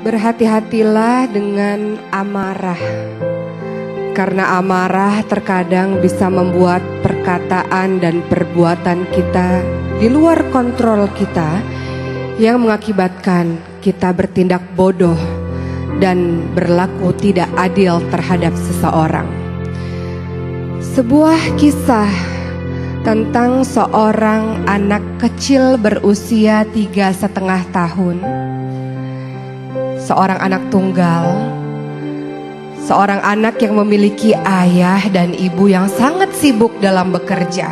Berhati-hatilah dengan amarah, karena amarah terkadang bisa membuat perkataan dan perbuatan kita di luar kontrol kita, yang mengakibatkan kita bertindak bodoh dan berlaku tidak adil terhadap seseorang. Sebuah kisah tentang seorang anak kecil berusia 3,5 tahun. Seorang anak tunggal, seorang anak yang memiliki ayah dan ibu yang sangat sibuk dalam bekerja.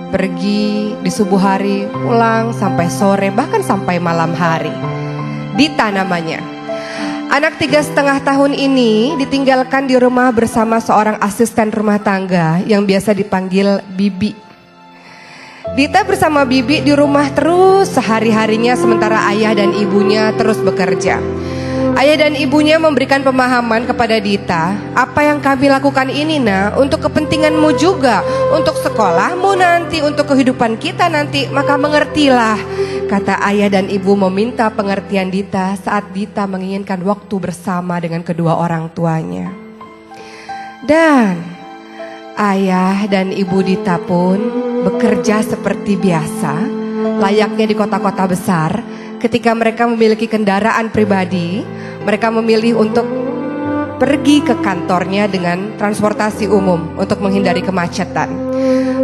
Pergi di subuh hari, pulang sampai sore, bahkan sampai malam hari. Dita namanya. Anak 3,5 tahun ini ditinggalkan di rumah bersama seorang asisten rumah tangga yang biasa dipanggil Bibi. Dita bersama Bibi di rumah terus sehari-harinya sementara ayah dan ibunya terus bekerja. Ayah dan ibunya memberikan pemahaman kepada Dita, apa yang kami lakukan ini nak, untuk kepentinganmu juga, untuk sekolahmu nanti, untuk kehidupan kita nanti, maka mengertilah. Kata ayah dan ibu meminta pengertian Dita saat Dita menginginkan waktu bersama dengan kedua orang tuanya. Dan ayah dan ibu Dita pun bekerja seperti biasa, layaknya di kota-kota besar. Ketika mereka memiliki kendaraan pribadi, mereka memilih untuk pergi ke kantornya dengan transportasi umum untuk menghindari kemacetan.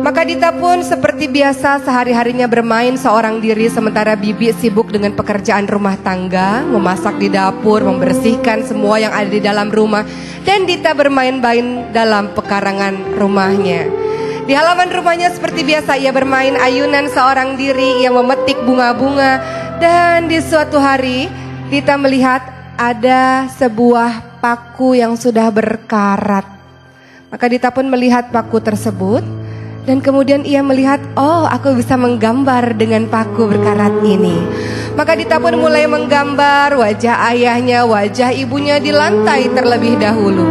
Maka Dita pun seperti biasa sehari-harinya bermain seorang diri, sementara Bibi sibuk dengan pekerjaan rumah tangga, memasak di dapur, membersihkan semua yang ada di dalam rumah. Dan Dita bermain-main dalam pekarangan rumahnya. Di halaman rumahnya seperti biasa ia bermain ayunan seorang diri, ia memetik bunga-bunga. Dan di suatu hari Dita melihat ada sebuah paku yang sudah berkarat. Maka Dita pun melihat paku tersebut. Dan kemudian ia melihat, oh aku bisa menggambar dengan paku berkarat ini. Maka Dita pun mulai menggambar wajah ayahnya, wajah ibunya di lantai terlebih dahulu.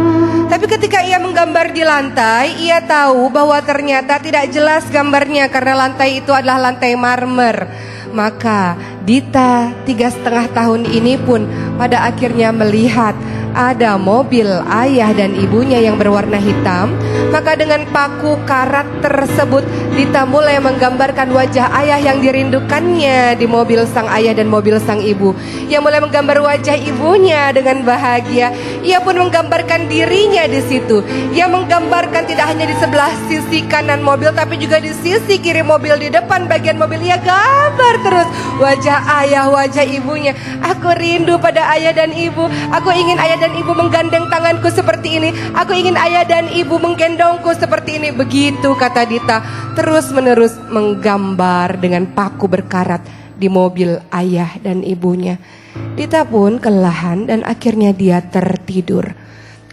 Tapi ketika ia menggambar di lantai, ia tahu bahwa ternyata tidak jelas gambarnya karena lantai itu adalah lantai marmer. Maka Dita 3,5 tahun ini pun pada akhirnya melihat ada mobil ayah dan ibunya yang berwarna hitam. Maka dengan paku karat tersebut Dita mulai menggambarkan wajah ayah yang dirindukannya di mobil sang ayah dan mobil sang ibu. Ia mulai menggambar wajah ibunya dengan bahagia. Ia pun menggambarkan dirinya di situ. Ia menggambarkan tidak hanya di sebelah sisi kanan mobil, tapi juga di sisi kiri mobil, di depan bagian mobil. Ia gambar terus wajah ayah, wajah ibunya. Aku rindu pada ayah dan ibu. Aku ingin ayah dan ibu menggandeng tanganku seperti ini. Aku ingin ayah dan ibu menggendongku seperti ini. Begitu kata Dita, terus menerus menggambar dengan paku berkarat di mobil ayah dan ibunya. Dita pun kelelahan dan akhirnya dia tertidur.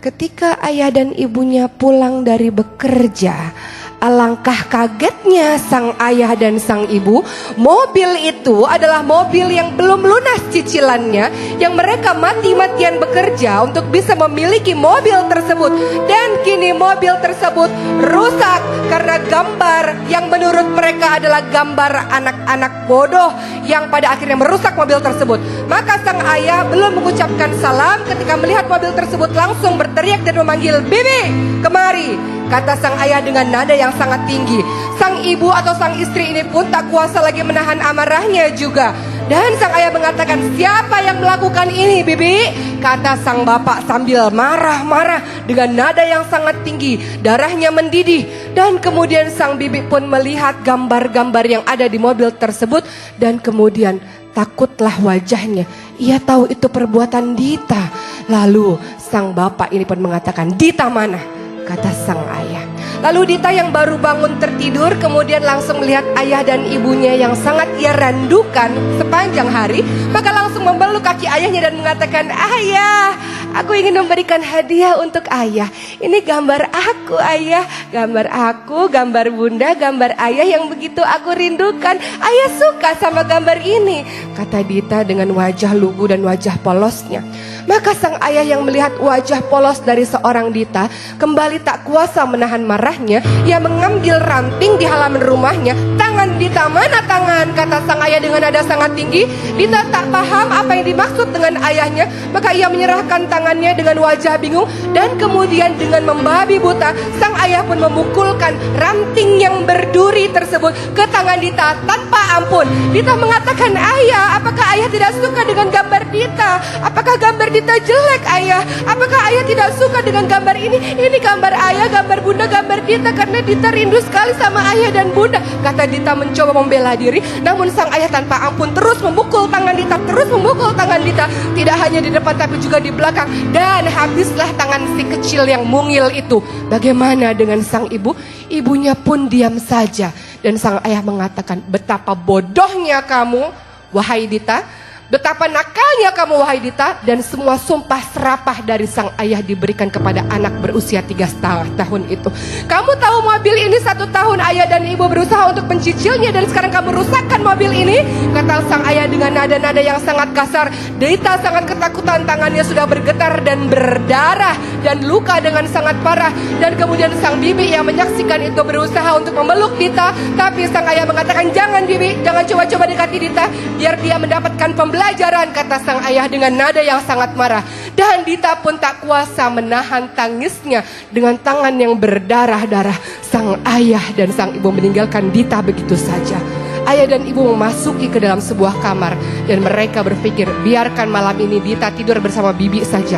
Ketika ayah dan ibunya pulang dari bekerja, alangkah kagetnya sang ayah dan sang ibu. Mobil itu adalah mobil yang belum lunas cicilannya, yang mereka mati-matian bekerja untuk bisa memiliki mobil tersebut. Dan kini mobil tersebut rusak karena gambar yang menurut mereka adalah gambar anak-anak bodoh yang pada akhirnya merusak mobil tersebut. Maka sang ayah belum mengucapkan salam ketika melihat mobil tersebut langsung berteriak dan memanggil, "Bibi, kemari!" Kata sang ayah dengan nada yang sangat tinggi. Sang ibu atau sang istri ini pun tak kuasa lagi menahan amarahnya juga. Dan sang ayah mengatakan, "Siapa yang melakukan ini, Bibi?" Kata sang bapak sambil marah-marah dengan nada yang sangat tinggi. Darahnya mendidih. Dan kemudian sang bibi pun melihat gambar-gambar yang ada di mobil tersebut. Dan kemudian takutlah wajahnya. Ia tahu itu perbuatan Dita. Lalu sang bapak ini pun mengatakan, "Dita mana?" Kata sang ayah. Lalu Dita yang baru bangun tertidur kemudian langsung melihat ayah dan ibunya yang sangat ia rindukan sepanjang hari. Maka langsung memeluk kaki ayahnya dan mengatakan, "Ayah, aku ingin memberikan hadiah untuk ayah. Ini gambar aku ayah, gambar aku, gambar bunda, gambar ayah yang begitu aku rindukan. Ayah suka sama gambar ini," kata Dita dengan wajah lugu dan wajah polosnya. Maka sang ayah yang melihat wajah polos dari seorang Dita kembali tak kuasa menahan marahnya. Ia mengambil ranting di halaman rumahnya. "Tangan Dita, mana tangan?" kata sang ayah dengan nada sangat tinggi. Dita tak paham apa yang dimaksud dengan ayahnya. Maka ia menyerahkan tangannya dengan wajah bingung. Dan kemudian dengan membabi buta, sang ayah pun memukulkan ranting yang berduri tersebut ke tangan Dita tanpa ampun. Dita mengatakan, "Ayah, apakah ayah tidak suka dengan gambar Dita? Apakah gambar Dita jelek, ayah? Apakah ayah tidak suka dengan gambar ini? Ini gambar ayah, gambar bunda, gambar Dita, karena Dita rindu sekali sama ayah dan bunda." Kata Dita mencoba membela diri, namun sang ayah tanpa ampun terus memukul tangan Dita, terus memukul tangan Dita. Tidak hanya di depan tapi juga di belakang. Dan habislah tangan si kecil yang mungil itu. Bagaimana dengan sang ibu? Ibunya pun diam saja. Dan sang ayah mengatakan, "Betapa bodohnya kamu, wahai Dita. Betapa nakalnya kamu, wahai Dita." Dan semua sumpah serapah dari sang ayah diberikan kepada anak berusia 3,5 tahun itu. "Kamu tahu mobil ini 1 tahun ayah dan ibu berusaha untuk mencicilnya, dan sekarang kamu rusakkan mobil ini?" kata sang ayah dengan nada-nada yang sangat kasar. Dita sangat ketakutan, tangannya sudah bergetar dan berdarah dan luka dengan sangat parah. Dan kemudian sang bibi yang menyaksikan itu berusaha untuk memeluk Dita, tapi sang ayah mengatakan, "Jangan bibi, jangan coba-coba dekati Dita, biar dia mendapatkan pembelajaran," kata sang ayah dengan nada yang sangat marah. Dan Dita pun tak kuasa menahan tangisnya. Dengan tangan yang berdarah-darah, sang ayah dan sang ibu meninggalkan Dita begitu saja. Ayah dan ibu memasuki ke dalam sebuah kamar, dan mereka berpikir, biarkan malam ini Dita tidur bersama bibi saja,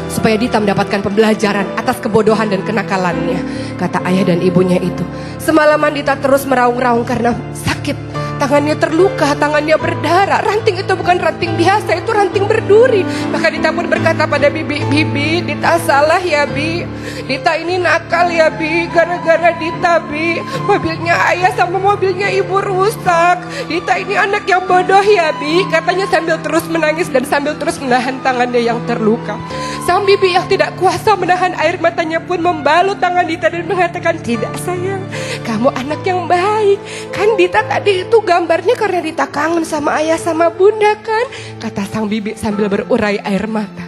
supaya Dita mendapatkan pembelajaran atas kebodohan dan kenakalannya, kata ayah dan ibunya itu. Semalaman Dita terus meraung-raung karena sakit. Tangannya terluka, tangannya berdarah. Ranting itu bukan ranting biasa, itu ranting berduri. Maka Dita pun berkata pada bibi, "Bibi, Dita salah ya, Bi. Dita ini nakal ya, Bi. Gara-gara Dita, Bi, mobilnya ayah sama mobilnya ibu rusak. Dita ini anak yang bodoh ya, Bi," katanya sambil terus menangis dan sambil terus menahan tangannya yang terluka. Sang bibi yang tidak kuasa menahan air matanya pun membalut tangan Dita dan mengatakan, "Tidak sayang, kamu anak yang baik. Kan Dita tadi itu gambarnya karena Dita kangen sama ayah sama bunda kan?" kata sang bibi sambil berurai air mata.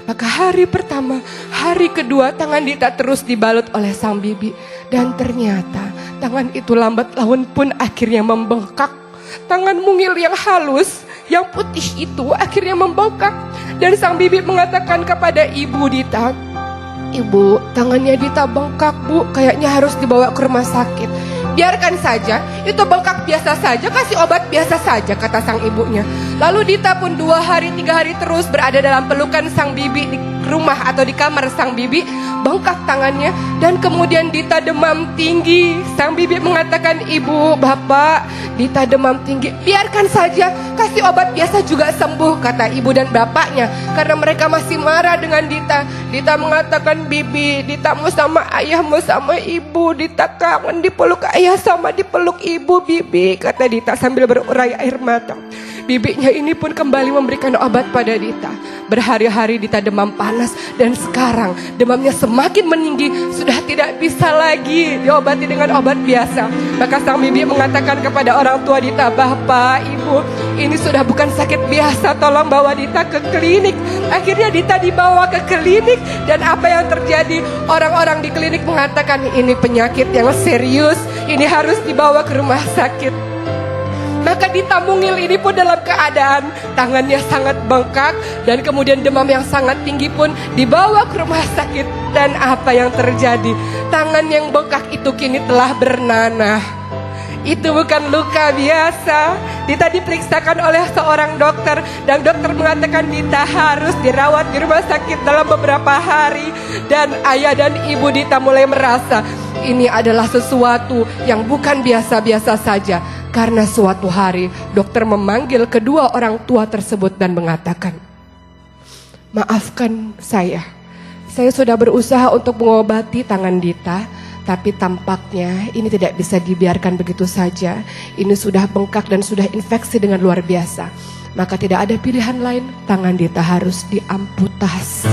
Maka hari pertama, hari kedua tangan Dita terus dibalut oleh sang bibi. Dan ternyata tangan itu lambat laun pun akhirnya membengkak. Tangan mungil yang halus, yang putih itu akhirnya membengkak. Dan sang bibi mengatakan kepada ibu Dita, "Ibu, tangannya Dita bengkak, Bu. Kayaknya harus dibawa ke rumah sakit." "Biarkan saja, itu bengkak biasa saja, kasih obat biasa saja," kata sang ibunya. Lalu Dita pun 2 hari 3 hari terus berada dalam pelukan sang bibi di rumah atau di kamar sang bibi. Bengkak tangannya dan kemudian Dita demam tinggi. Sang bibi mengatakan, "Ibu, Bapak, Dita demam tinggi." "Biarkan saja, kasih obat biasa juga sembuh," kata ibu dan bapaknya, karena mereka masih marah dengan Dita. Dita mengatakan, "Bibi, Dita mau sama ayah, mau sama ibu. Dita kangen dipeluk ayah sama dipeluk ibu, Bibi," kata Dita sambil berurai air mata. Bibinya ini pun kembali memberikan obat pada Dita. Berhari-hari Dita demam panas dan sekarang demamnya semakin meninggi, sudah tidak bisa lagi diobati dengan obat biasa. Maka sang bibi mengatakan kepada orang tua Dita, "Bapak, Ibu, ini sudah bukan sakit biasa, tolong bawa Dita ke klinik." Akhirnya Dita dibawa ke klinik dan apa yang terjadi? Orang-orang di klinik mengatakan ini penyakit yang serius, ini harus dibawa ke rumah sakit. Maka Dita mungil ini pun dalam keadaan tangannya sangat bengkak dan kemudian demam yang sangat tinggi pun dibawa ke rumah sakit. Dan apa yang terjadi? Tangan yang bengkak itu kini telah bernanah. Itu bukan luka biasa. Dita diperiksakan oleh seorang dokter dan dokter mengatakan Dita harus dirawat di rumah sakit dalam beberapa hari. Dan ayah dan ibu Dita mulai merasa ini adalah sesuatu yang bukan biasa-biasa saja. Karena suatu hari dokter memanggil kedua orang tua tersebut dan mengatakan, "Maafkan saya sudah berusaha untuk mengobati tangan Dita, tapi tampaknya ini tidak bisa dibiarkan begitu saja. Ini sudah bengkak dan sudah infeksi dengan luar biasa. Maka tidak ada pilihan lain, tangan Dita harus diamputasi."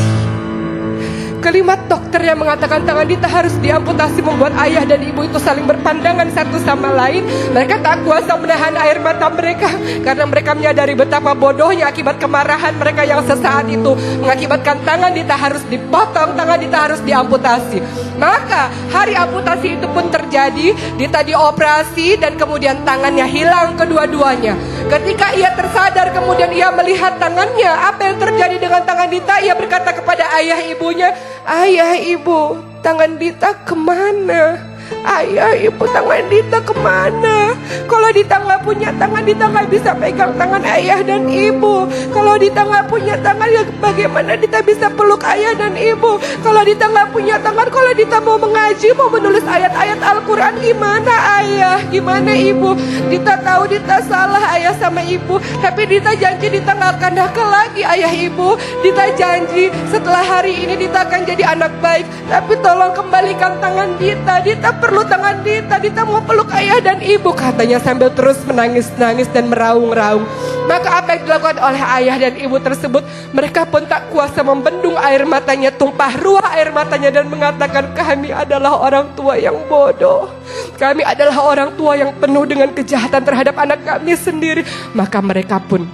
Kalimat dokter yang mengatakan tangan Dita harus diamputasi membuat ayah dan ibu itu saling berpandangan satu sama lain. Mereka tak kuasa menahan air mata mereka karena mereka menyadari betapa bodohnya akibat kemarahan mereka yang sesaat itu mengakibatkan tangan Dita harus dipotong, tangan Dita harus diamputasi. Maka hari amputasi itu pun terjadi. Dita dioperasi dan kemudian tangannya hilang kedua-duanya. Ketika ia tersadar kemudian ia melihat tangannya, apa yang terjadi dengan tangan Dita? Ia berkata kepada ayah ibunya, "Ayah ibu, tangan Dita kemana? Ayah ibu, tangan Dita kemana? Kalau Dita nggak punya tangan, Dita nggak bisa pegang tangan ayah dan ibu. Kalau Dita nggak punya tangan, ya bagaimana Dita bisa peluk ayah dan ibu? Kalau Dita nggak punya tangan, kalau Dita mau mengaji, mau menulis ayat-ayat Al-Quran, gimana ayah? Gimana ibu?" Dita tahu Dita salah ayah sama ibu, tapi Dita janji Dita nggak akan nakal lagi ayah ibu. Dita janji setelah hari ini Dita akan jadi anak baik. Tapi tolong kembalikan tangan Dita. Dita perlu tangan Dita. Dita mau peluk ayah dan ibu, katanya sambil terus menangis-nangis dan meraung-raung. Maka apa yang dilakukan oleh ayah dan ibu tersebut? Mereka pun tak kuasa membendung air matanya, tumpah ruah air matanya dan mengatakan, "Kami adalah orang tua yang bodoh. Kami adalah orang tua yang penuh dengan kejahatan terhadap anak kami sendiri." Maka mereka pun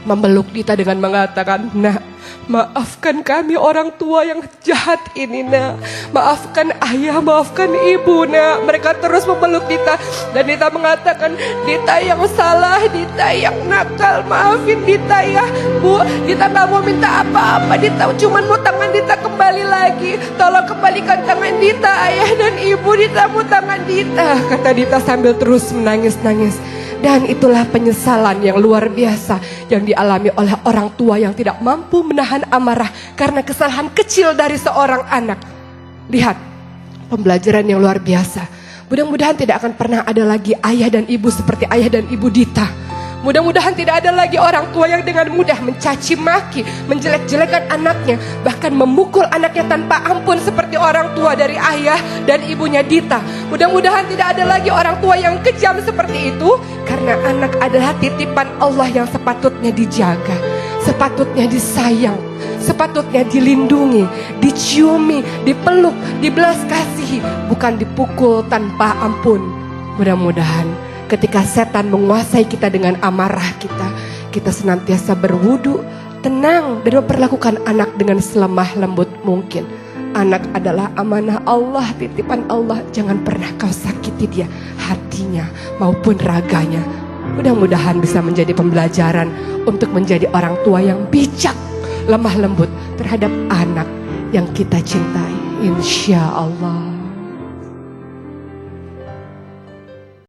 memeluk Dita dengan mengatakan, "Nak, maafkan kami orang tua yang jahat ini, nak. Maafkan ayah, maafkan ibu, nak." Mereka terus memeluk Dita dan Dita mengatakan, "Dita yang salah, Dita yang nakal, maafin Dita ya Bu. Dita gak mau minta apa-apa, Dita cuma mau tangan Dita kembali lagi. Tolong kembalikan tangan Dita ayah dan ibu, Dita mau tangan Dita," kata Dita sambil terus menangis-nangis. Dan itulah penyesalan yang luar biasa yang dialami oleh orang tua yang tidak mampu menahan amarah karena kesalahan kecil dari seorang anak. Lihat, pembelajaran yang luar biasa. Mudah-mudahan tidak akan pernah ada lagi ayah dan ibu seperti ayah dan ibu Dita. Mudah-mudahan tidak ada lagi orang tua yang dengan mudah mencaci maki, menjelek-jelekan anaknya, bahkan memukul anaknya tanpa ampun seperti orang tua dari ayah dan ibunya Dita. Mudah-mudahan tidak ada lagi orang tua yang kejam seperti itu, karena anak adalah titipan Allah yang sepatutnya dijaga, sepatutnya disayang, sepatutnya dilindungi, diciumi, dipeluk, dibelas kasihi, bukan dipukul tanpa ampun. Mudah-mudahan ketika setan menguasai kita dengan amarah kita senantiasa berwudu, tenang, dan memperlakukan anak dengan selemah lembut mungkin. Anak adalah amanah Allah, titipan Allah. Jangan pernah kau sakiti dia, hatinya maupun raganya. Mudah-mudahan bisa menjadi pembelajaran untuk menjadi orang tua yang bijak, lemah lembut terhadap anak yang kita cintai. Insya Allah.